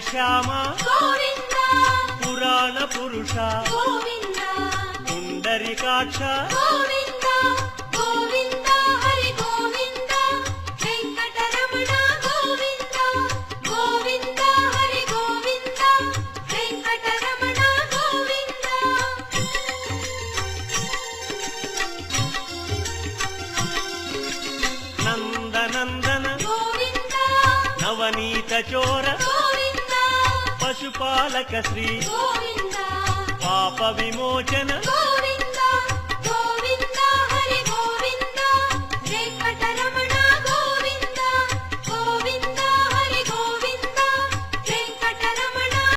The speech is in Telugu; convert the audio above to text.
శ్యామ గోవింద పురాణ పురుష గోవింద పుండరీకాక్ష గోవింద గోవింద హరి గోవింద వెంకటరమణ గోవింద గోవింద హరి గోవింద వెంకటరమణ గోవింద నందనందన గోవింద నవనీత చోర గోవింద పశుపాలక శ్రీ గోవింద పాప విమోచన గోవింద